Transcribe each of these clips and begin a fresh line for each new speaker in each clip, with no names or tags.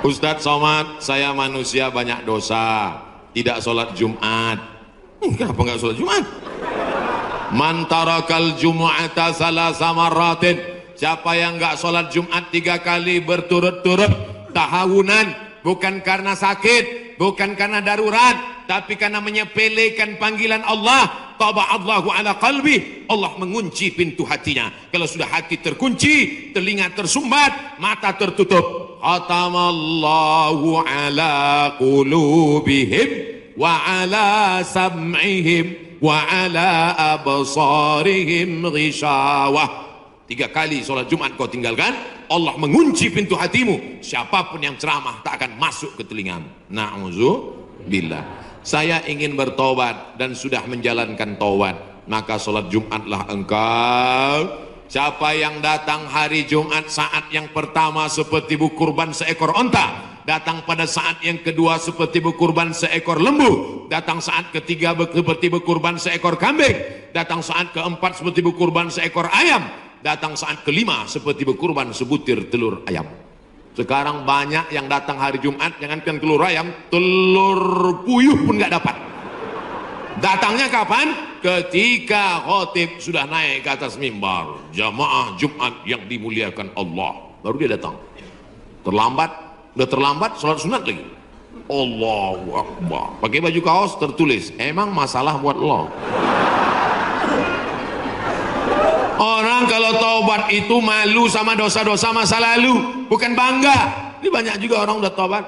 Ustadz Somad, saya manusia banyak dosa, tidak sholat Jumat. Kenapa nggak sholat Jumat? Man tarakal jumu'ata salasa marratin, siapa yang nggak sholat Jumat 3 kali berturut-turut tahawunan, bukan karena sakit, bukan karena darurat, tapi karena menyepelekan panggilan Allah, taba'allahu ala qalbi, Allah mengunci pintu hatinya. Kalau sudah hati terkunci, telinga tersumbat, mata tertutup, khatamallahu ala qulubihim wa ala sam'ihim wa ala absarihim ghishawah. 3 kali sholat Jumat kau tinggalkan, Allah mengunci pintu hatimu. Siapapun yang ceramah tak akan masuk ke telingamu. Na'udzubillah. Saya ingin bertobat dan sudah menjalankan taubat, maka sholat Jumatlah engkau. Siapa yang datang hari Jumat saat yang pertama seperti berkurban seekor onta, datang pada saat yang kedua seperti berkurban seekor lembu, datang saat ketiga seperti berkurban seekor kambing, datang saat keempat seperti berkurban seekor ayam, datang saat kelima seperti berkurban sebutir telur ayam. Sekarang banyak yang datang hari Jumat, jangankan telur ayam, telur puyuh pun nggak dapat. Datangnya kapan? Ketika khotib sudah naik ke atas mimbar, jamaah Jumat yang dimuliakan Allah, baru dia datang. Terlambat, udah terlambat sholat sunat lagi. Allahu Akbar. Pakai baju kaos tertulis, emang masalah buat lo. Orang kalau taubat itu malu sama dosa-dosa masa lalu, bukan bangga. Ini banyak juga orang udah taubat.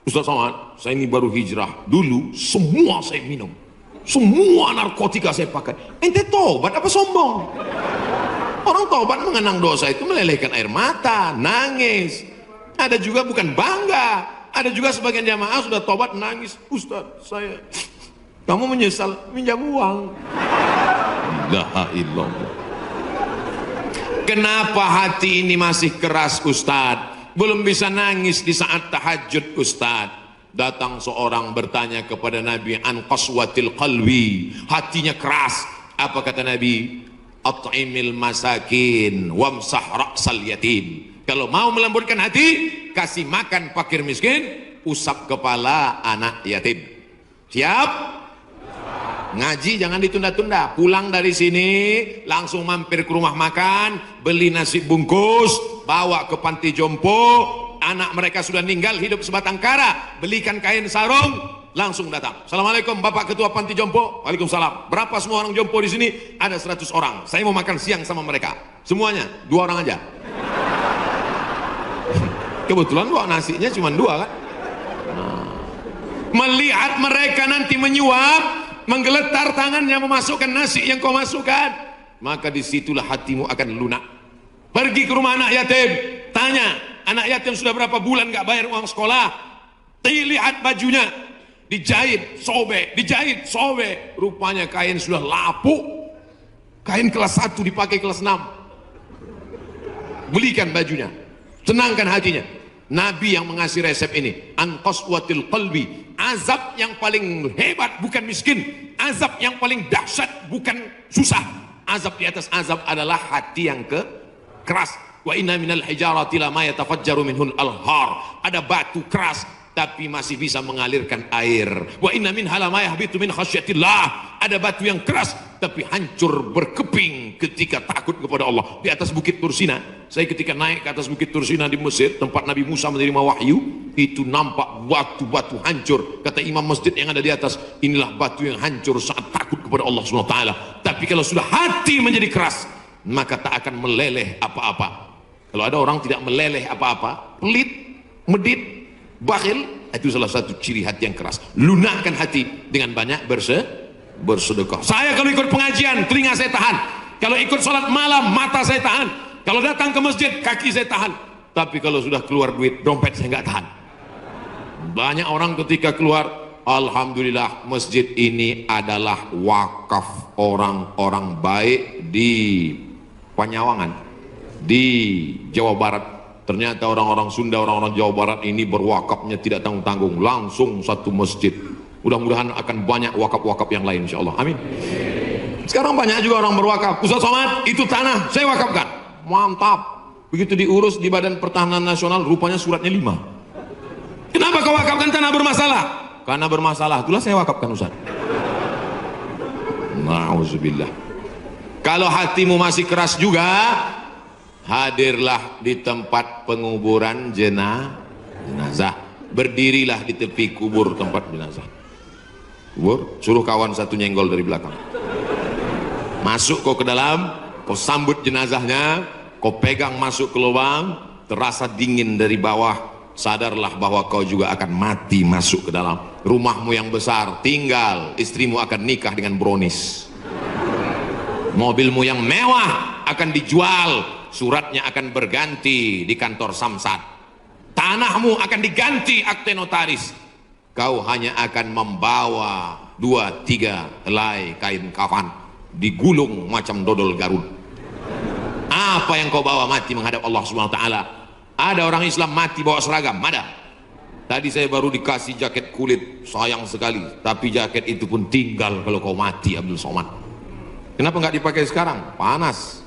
Ustaz Somad, saya ini baru hijrah. Dulu semua saya minum, semua narkotika saya pakai. Ente taubat apa sombong? Orang taubat mengenang dosa itu melelehkan air mata, nangis. Ada juga bukan bangga. Ada juga sebagian jamaah sudah taubat nangis. Ustaz, saya, kamu menyesal minjam uang. La ilallah. Kenapa hati ini masih keras Ustadz? Belum bisa nangis di saat tahajud Ustadz. Datang seorang bertanya kepada Nabi, an qaswatil qalbi, hatinya keras. Apa kata Nabi? At'imil masakin wamsah ra'sal yatim. Kalau mau melembutkan hati, kasih makan fakir miskin, usap kepala anak yatim. Siap? Ngaji jangan ditunda-tunda. Pulang dari sini langsung mampir ke rumah makan, beli nasi bungkus, bawa ke panti jompo. Anak mereka sudah meninggal, hidup sebatang kara, belikan kain sarung, langsung datang. Assalamualaikum Bapak Ketua Panti Jompo. Waalaikumsalam. Berapa semua orang jompo di sini? Ada 100 orang. Saya mau makan siang sama mereka. Semuanya 2 orang aja. Kebetulan bawa nasinya cuma 2 kan. Melihat mereka nanti menyuap, menggeletar tangannya memasukkan nasi yang kau masukkan, maka disitulah hatimu akan lunak. Pergi ke rumah anak yatim, tanya anak yatim sudah berapa bulan gak bayar uang sekolah. Lihat bajunya dijahit sobek, dijahit sobek, rupanya kain sudah lapuk, kain kelas 1 dipakai kelas 6. Belikan bajunya, tenangkan hatinya. Nabi yang mengasih resep ini, an qaswatil qalbi. Azab yang paling hebat bukan miskin, azab yang paling dahsyat bukan susah. Azab di atas azab adalah hati yang keras. Wa inna minal hijarati lama yatafajjaru minhul alhar. Ada batu keras tapi masih bisa mengalirkan air. Wa inna minha lama yahbitu min khasyatillah. Ada batu yang keras tapi hancur berkeping ketika takut kepada Allah. Di atas bukit Tursina, saya ketika naik ke atas bukit Tursina di Mesir, tempat Nabi Musa menerima wahyu, itu nampak batu-batu hancur. Kata imam masjid yang ada di atas, inilah batu yang hancur saat takut kepada Allah SWT. Tapi kalau sudah hati menjadi keras, maka tak akan meleleh apa-apa. Kalau ada orang tidak meleleh apa-apa, pelit, medit, bakhil, itu salah satu ciri hati yang keras. Lunakkan hati dengan banyak bersedekah. Saya kalau ikut pengajian, telinga saya tahan. Kalau ikut sholat malam, mata saya tahan. Kalau datang ke masjid, kaki saya tahan. Tapi kalau sudah keluar duit, dompet saya nggak tahan. Banyak orang ketika keluar, alhamdulillah masjid ini adalah wakaf orang-orang baik di Panyawangan, di Jawa Barat. Ternyata orang-orang Sunda, orang-orang Jawa Barat ini berwakafnya tidak tanggung-tanggung, langsung satu masjid. Mudah-mudahan akan banyak wakaf-wakaf yang lain insyaallah. Amin. Sekarang banyak juga orang berwakaf. Ustaz Somad, itu tanah saya wakafkan. Mantap. Begitu diurus di Badan Pertahanan Nasional, rupanya suratnya 5. Kenapa kau wakafkan tanah bermasalah? Karena bermasalah, itulah saya wakafkan Ustaz. Na'udzubillah. Kalau hatimu masih keras juga, hadirlah di tempat penguburan jenazah. Berdirilah di tepi kubur tempat jenazah. Kubur, suruh kawan satu nyenggol dari belakang. Masuk kau ke dalam, kau sambut jenazahnya, kau pegang masuk ke lubang, terasa dingin dari bawah. Sadarlah bahwa kau juga akan mati masuk ke dalam. Rumahmu yang besar tinggal, istrimu akan nikah dengan brownies. Mobilmu yang mewah akan dijual, suratnya akan berganti di kantor Samsat. Tanahmu akan diganti akte notaris. Kau hanya akan membawa 2-3 helai kain kafan, digulung macam dodol Garut. Apa yang kau bawa mati menghadap Allah SWT? Ada orang Islam mati bawa seragam? Ada. Tadi saya baru dikasih jaket kulit, sayang sekali, tapi jaket itu pun tinggal kalau kau mati, Abdul Somad. Kenapa nggak dipakai sekarang? Panas.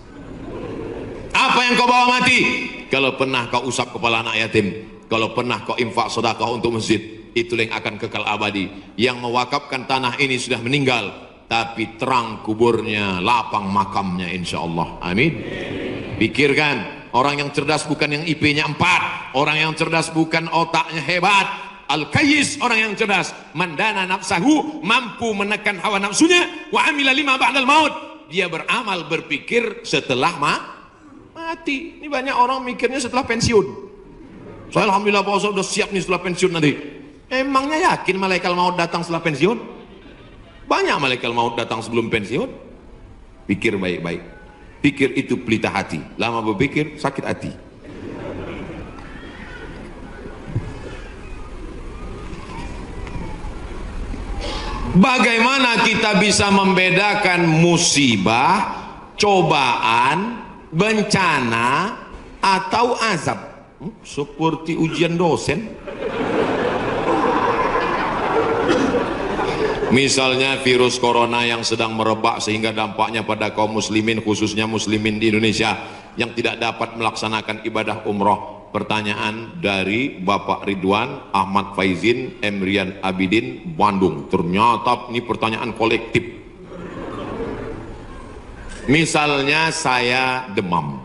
Apa yang kau bawa mati? Kalau pernah kau usap kepala anak yatim, kalau pernah kau infak sedekah untuk masjid, itu yang akan kekal abadi. Yang mewakafkan tanah ini sudah meninggal, tapi terang kuburnya, lapang makamnya, insya Allah. Amin. Pikirkan, orang yang cerdas bukan yang IP-nya 4, orang yang cerdas bukan otaknya hebat. Al-Kayyis, orang yang cerdas, mandana nafsahu, mampu menekan hawa nafsunya, wa amila lima ba'dal maut, dia beramal berpikir setelah mati. Ini banyak orang mikirnya setelah pensiun. Saya alhamdulillah Pak Ustaz udah siap nih setelah pensiun nanti. Emangnya yakin malaikat maut datang setelah pensiun? Banyak malaikat maut datang sebelum pensiun. Pikir baik-baik. Pikir itu pelita hati. Lama berpikir sakit hati. Bagaimana kita bisa membedakan musibah, cobaan, bencana, atau azab? Seperti ujian dosen. Misalnya virus corona yang sedang merebak sehingga dampaknya pada kaum muslimin, khususnya muslimin di Indonesia yang tidak dapat melaksanakan ibadah umroh. Pertanyaan dari Bapak Ridwan Ahmad Faizin Emrian Abidin Bandung. Ternyata ini pertanyaan kolektif. Misalnya saya demam,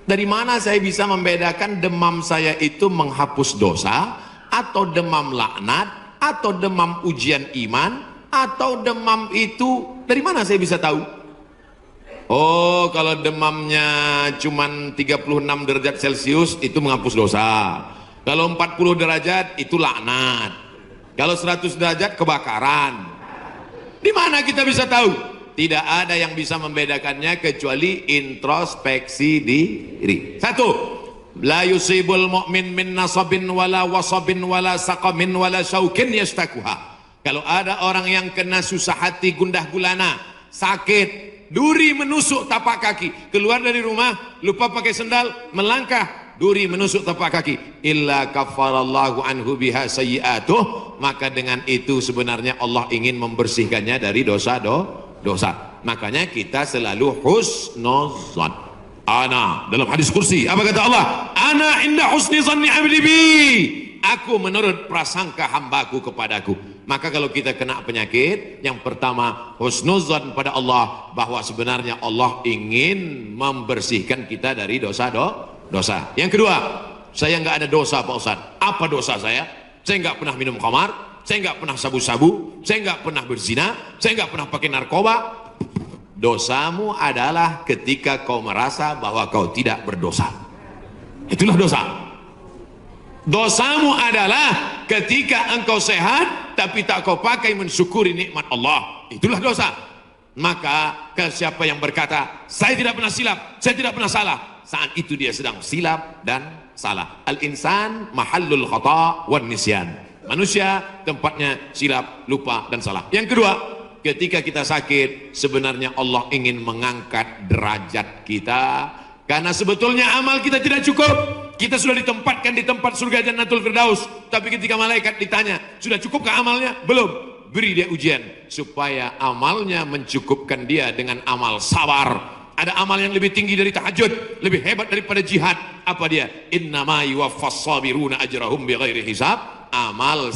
dari mana saya bisa membedakan demam saya itu menghapus dosa, atau demam laknat, atau demam ujian iman, atau demam itu dari mana saya bisa tahu? Oh, kalau demamnya cuman 36 derajat Celcius itu menghapus dosa. Kalau 40 derajat itu laknat. Kalau 100 derajat kebakaran. Di mana kita bisa tahu? Tidak ada yang bisa membedakannya kecuali introspeksi diri. Satu, la yusibul mu'min min nasabin wala wasabin wala saqamin wala syaukin yastakuha. Kalau ada orang yang kena susah hati, gundah gulana, sakit, duri menusuk tapak kaki, keluar dari rumah lupa pakai sendal, melangkah, duri menusuk tapak kaki, illa kafarallahu anhu biha sayyi'atuh, maka dengan itu sebenarnya Allah ingin membersihkannya dari dosa. Makanya kita selalu husnuzan. Ana, dalam hadis kursi apa kata Allah? Ana inda husni zanni abdi bi, aku menurut prasangka hambaku kepadaku. Maka kalau kita kena penyakit, yang pertama husnuzan pada Allah, bahwa sebenarnya Allah ingin membersihkan kita dari dosa. Yang kedua, saya nggak ada dosa Pak Ustaz. Apa dosa saya? Saya nggak pernah minum khamar, saya nggak pernah sabu-sabu, saya nggak pernah berzina, saya nggak pernah pakai narkoba. Dosamu adalah ketika kau merasa bahwa kau tidak berdosa. Itulah dosa. Dosamu adalah ketika engkau sehat tapi tak kau pakai mensyukuri nikmat Allah. Itulah dosa. Maka ke siapa yang berkata saya tidak pernah silap, saya tidak pernah salah, saat itu dia sedang silap dan salah. Al-insan mahallul khata' wan nisyan. Manusia tempatnya silap, lupa dan salah. Yang kedua, ketika kita sakit, sebenarnya Allah ingin mengangkat derajat kita, karena sebetulnya amal kita tidak cukup. Kita sudah ditempatkan di tempat surga Jannatul Firdaus, tapi ketika malaikat ditanya, sudah cukupkah amalnya? Belum. Beri dia ujian supaya amalnya mencukupkan dia dengan amal sabar. Ada amal yang lebih tinggi dari tahajud, lebih hebat daripada jihad. Apa dia? Innama yuwaffas sabiruna ajrahum bighairi hisab. Amal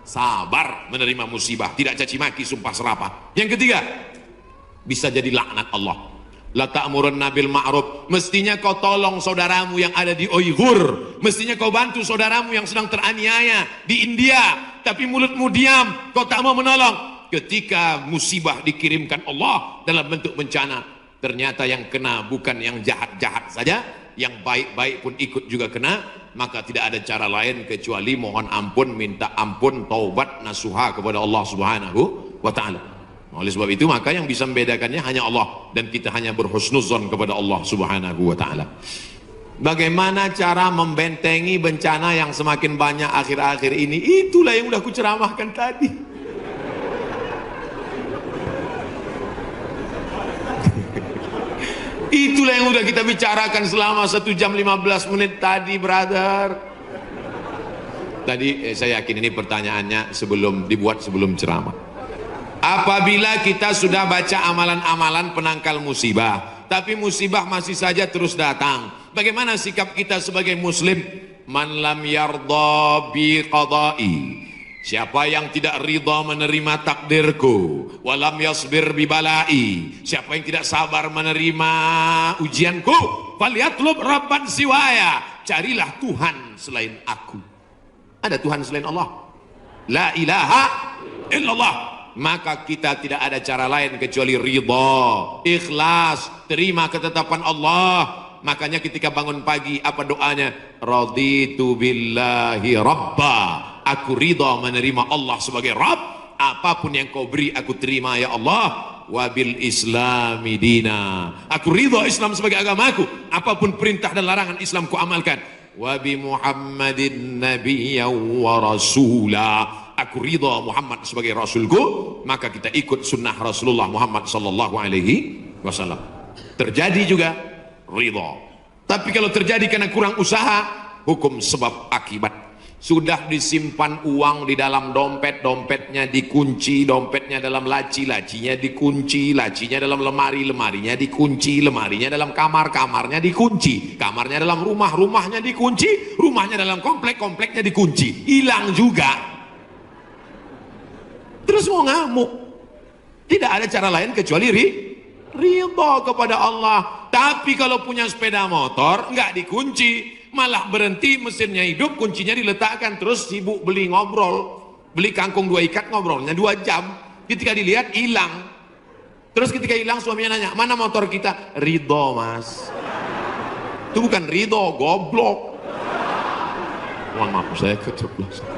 sabar menerima musibah, tidak caci maki, sumpah serapah. Yang ketiga, bisa jadi laknat Allah. La ta'murunna bil ma'ruf, mestinya kau tolong saudaramu yang ada di Uighur, mestinya kau bantu saudaramu yang sedang teraniaya di India, tapi mulutmu diam, kau tak mau menolong. Ketika musibah dikirimkan Allah dalam bentuk bencana, ternyata yang kena bukan yang jahat-jahat saja, yang baik-baik pun ikut juga kena, maka tidak ada cara lain kecuali mohon ampun, minta ampun, taubat, nasuha kepada Allah Subhanahu wa ta'ala. Oleh sebab itu maka yang bisa membedakannya hanya Allah, dan kita hanya berhusnuzon kepada Allah Subhanahu wa ta'ala. Bagaimana cara membentengi bencana yang semakin banyak akhir-akhir ini? Itulah yang sudah kuceramahkan tadi. Itulah yang sudah kita bicarakan selama 1 jam 15 menit tadi, brother. Tadi saya yakin ini pertanyaannya dibuat sebelum ceramah. Apabila kita sudah baca amalan-amalan penangkal musibah, tapi musibah masih saja terus datang, bagaimana sikap kita sebagai muslim? Man lam yardha bi qada'i, siapa yang tidak ridha menerima takdirku, walam yasbir bi balai, siapa yang tidak sabar menerima ujianku, falyatlub rabban siwaya, carilah Tuhan selain aku. Ada Tuhan selain Allah? La ilaha illallah. Maka kita tidak ada cara lain kecuali ridha, ikhlas, terima ketetapan Allah. Makanya ketika bangun pagi apa doanya? Raditu billahi rabba, aku ridha menerima Allah sebagai Rabb. Apapun yang kau beri aku terima ya Allah. Wabil islami dina, aku ridha Islam sebagai agamaku. Apapun perintah dan larangan Islam ku amalkan. Wabi Muhammadin nabiyya wa rasula, aku ridha Muhammad sebagai rasulku, maka kita ikut sunnah Rasulullah Muhammad sallallahu alaihi wasallam. Terjadi juga ridha. Tapi kalau terjadi karena kurang usaha, hukum sebab akibat. Sudah disimpan uang di dalam dompet, dompetnya dikunci, dompetnya dalam laci, lacinya dikunci, lacinya dalam lemari, lemarinya dikunci, lemarinya dalam kamar, kamarnya dikunci, kamarnya dalam rumah, rumahnya dikunci, rumahnya dalam komplek, kompleknya dikunci, hilang juga. Terus mau ngamuk. Tidak ada cara lain kecuali ridha kepada Allah. Tapi kalau punya sepeda motor nggak dikunci, malah berhenti, mesinnya hidup, kuncinya diletakkan, terus sibuk beli ngobrol, beli kangkung 2 ikat, ngobrolnya 2 jam. Ketika dilihat hilang. Terus ketika hilang suaminya nanya, mana motor kita? Ridho mas. Itu bukan ridho, goblok. Mohon maaf saya keceplosan.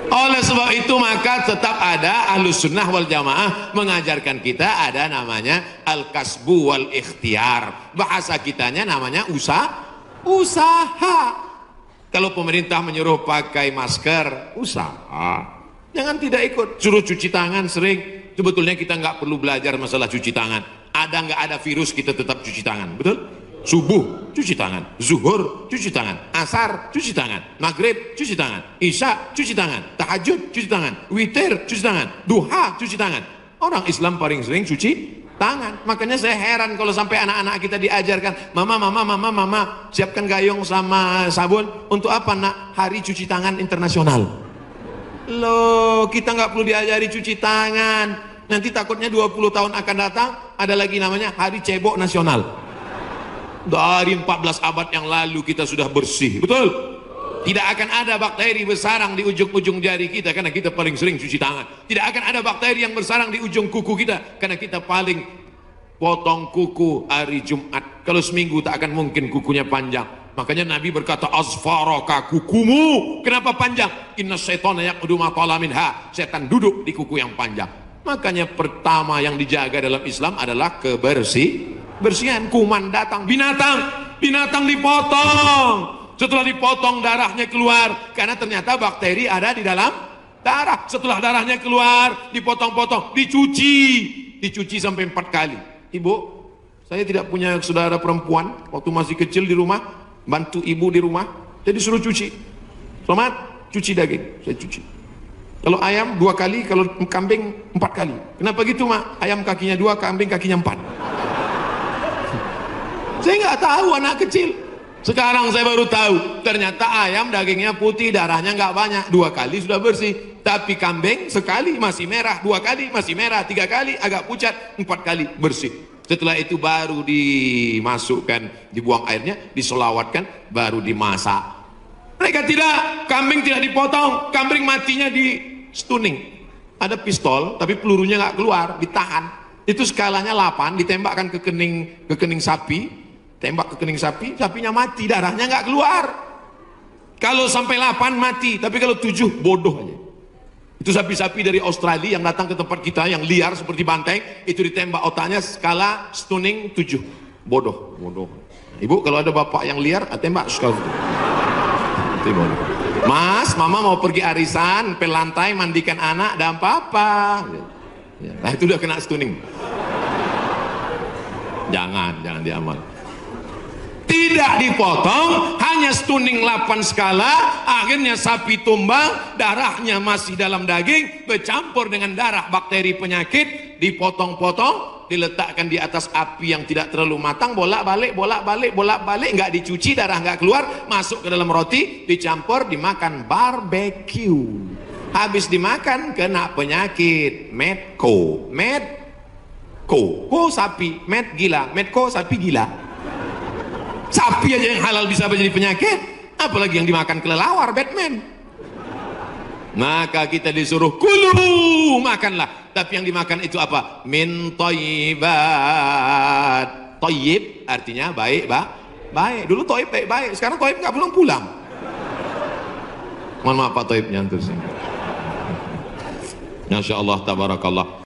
Oleh sebab itu maka tetap ada Ahlus Sunnah wal Jamaah mengajarkan kita ada namanya al-kasbu wal ikhtiar. Bahasa kitanya namanya usaha. Kalau pemerintah menyuruh pakai masker, usaha. Jangan tidak ikut. Suruh cuci tangan sering. Sebetulnya kita nggak perlu belajar masalah cuci tangan. Ada nggak ada virus kita tetap cuci tangan, betul? Subuh cuci tangan, zuhur cuci tangan, asar cuci tangan, maghrib cuci tangan, isya cuci tangan, tahajud cuci tangan, witir cuci tangan, duha cuci tangan. Orang Islam paling sering cuci tangan. Makanya saya heran kalau sampai anak-anak kita diajarkan, mama siapkan gayung sama sabun. Untuk apa nak? Hari cuci tangan internasional. Loh, kita nggak perlu diajari cuci tangan. Nanti takutnya 20 tahun akan datang ada lagi namanya hari cebok nasional. Dari 14 abad yang lalu kita sudah bersih, betul? Tidak akan ada bakteri bersarang di ujung-ujung jari kita karena kita paling sering cuci tangan. Tidak akan ada bakteri yang bersarang di ujung kuku kita karena kita paling potong kuku hari Jumat. Kalau seminggu tak akan mungkin kukunya panjang. Makanya Nabi berkata, azfaraka, kukumu kenapa panjang? Inna syaitana yaqudu ma tala minha, setan duduk di kuku yang panjang. Makanya pertama yang dijaga dalam Islam adalah kebersihan. Kuman datang, binatang dipotong. Setelah dipotong darahnya keluar karena ternyata bakteri ada di dalam darah. Setelah darahnya keluar dipotong-potong, dicuci sampai 4 kali. Ibu, saya tidak punya saudara perempuan, waktu masih kecil di rumah bantu ibu di rumah, jadi suruh cuci. Selamat cuci daging, saya cuci. Kalau ayam 2 kali, kalau kambing 4 kali. Kenapa gitu mak? Ayam kakinya 2, kambing kakinya 4. Saya nggak tahu anak kecil. Sekarang saya baru tahu, ternyata ayam dagingnya putih, darahnya nggak banyak. 2 kali sudah bersih. Tapi kambing sekali masih merah, 2 kali masih merah, 3 kali agak pucat, 4 kali bersih. Setelah itu baru dimasukkan, dibuang airnya, diselawatkan, baru dimasak. Mereka tidak, kambing tidak dipotong, kambing matinya di stunning. Ada pistol, tapi pelurunya nggak keluar, ditahan. Itu skalanya 8, ditembakkan ke kening sapi. Tembak ke kening sapi, sapinya mati, darahnya nggak keluar. Kalau sampai 8 mati, tapi kalau 7 bodoh aja. Itu sapi-sapi dari Australia yang datang ke tempat kita, yang liar seperti banteng, itu ditembak otaknya skala stunning 7. Bodoh. Ibu kalau ada bapak yang liar, tembak skala itu bodoh. Mas, mama mau pergi arisan, pel lantai, mandikan anak, dan papa. Nah itu udah kena stunning. Jangan diamal. Tidak dipotong, hanya stunning 8 skala, akhirnya sapi tumbang, darahnya masih dalam daging, bercampur dengan darah bakteri penyakit, dipotong-potong, diletakkan di atas api yang tidak terlalu matang, bolak-balik, nggak dicuci, darah nggak keluar, masuk ke dalam roti, dicampur, dimakan barbecue. Habis dimakan, kena penyakit, medco, sapi, medco sapi gila. Sapi aja yang halal bisa menjadi penyakit, apalagi yang dimakan kelelawar, Batman. Maka kita disuruh kulu, makanlah. Tapi yang dimakan itu apa? Min thayyibat. Thayyib artinya baik, baik. Dulu thayyib baik, sekarang thayyib nggak pulang. Mohon maaf Pak Thayyib nyantur sini. Masya Allah, tabarakallah.